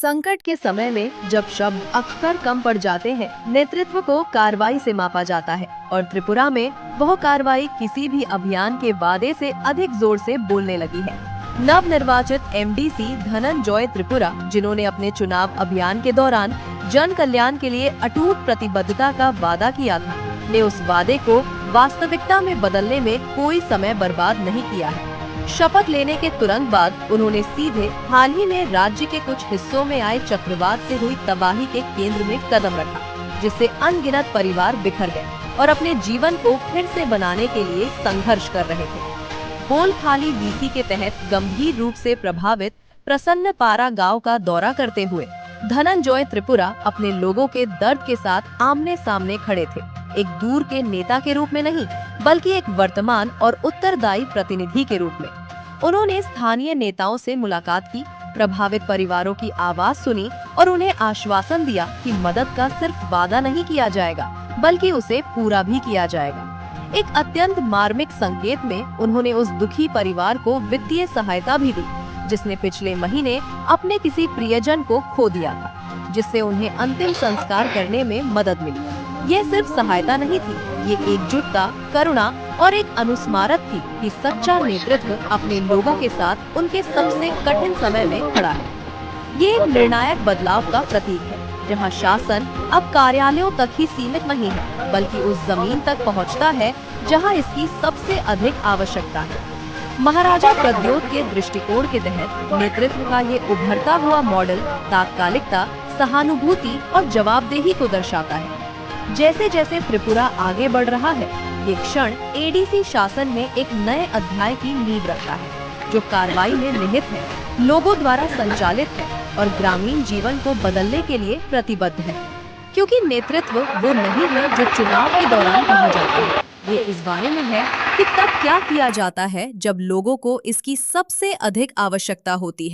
संकट के समय में जब शब्द अक्सर कम पड़ जाते हैं, नेतृत्व को कार्रवाई से मापा जाता है और त्रिपुरा में वह कार्रवाई किसी भी अभियान के वादे से अधिक जोर से बोलने लगी है। नव निर्वाचित एमडीसी धनंजय त्रिपुरा, जिन्होंने अपने चुनाव अभियान के दौरान जन कल्याण के लिए अटूट प्रतिबद्धता का वादा किया था, ने उस वादे को वास्तविकता में बदलने में कोई समय बर्बाद नहीं किया है। शपथ लेने के तुरंत बाद उन्होंने सीधे हाल ही में राज्य के कुछ हिस्सों में आए चक्रवात से हुई तबाही के केंद्र में कदम रखा, जिससे अनगिनत परिवार बिखर गए और अपने जीवन को फिर से बनाने के लिए संघर्ष कर रहे थे। बोलखाली वीसी के तहत गंभीर रूप से प्रभावित प्रसन्न पारा गांव का दौरा करते हुए धनंजय त्रिपुरा अपने लोगों के दर्द के साथ आमने सामने खड़े थे, एक दूर के नेता के रूप में नहीं, बल्कि एक वर्तमान और उत्तरदायी प्रतिनिधि के रूप में। उन्होंने स्थानीय नेताओं से मुलाकात की, प्रभावित परिवारों की आवाज सुनी और उन्हें आश्वासन दिया कि मदद का सिर्फ वादा नहीं किया जाएगा, बल्कि उसे पूरा भी किया जाएगा। एक अत्यंत मार्मिक संकेत में उन्होंने उस दुखी परिवार को वित्तीय सहायता भी दी, जिसने पिछले महीने अपने किसी प्रियजन को खो दिया था, जिससे उन्हें अंतिम संस्कार करने में मदद मिली। यह सिर्फ सहायता नहीं थी, ये एकजुटता, करुणा और एक अनुस्मारक थी कि सच्चा नेतृत्व अपने लोगों के साथ उनके सबसे कठिन समय में खड़ा है। ये एक निर्णायक बदलाव का प्रतीक है, जहां शासन अब कार्यालयों तक ही सीमित नहीं है, बल्कि उस जमीन तक पहुंचता है जहां इसकी सबसे अधिक आवश्यकता है। महाराजा प्रद्योत के दृष्टिकोण के तहत नेतृत्व का ये उभरता हुआ मॉडल तात्कालिकता, सहानुभूति और जवाबदेही को दर्शाता है। जैसे जैसे त्रिपुरा आगे बढ़ रहा है, ये क्षण एडीसी शासन में एक नए अध्याय की नींव रखता है, जो कार्रवाई में निहित है, लोगों द्वारा संचालित है और ग्रामीण जीवन को बदलने के लिए प्रतिबद्ध है। क्योंकि नेतृत्व वो नहीं है जो चुनाव के दौरान कहा जाता है, ये इस बारे में है कि तब क्या किया जाता है जब लोगों को इसकी सबसे अधिक आवश्यकता होती है।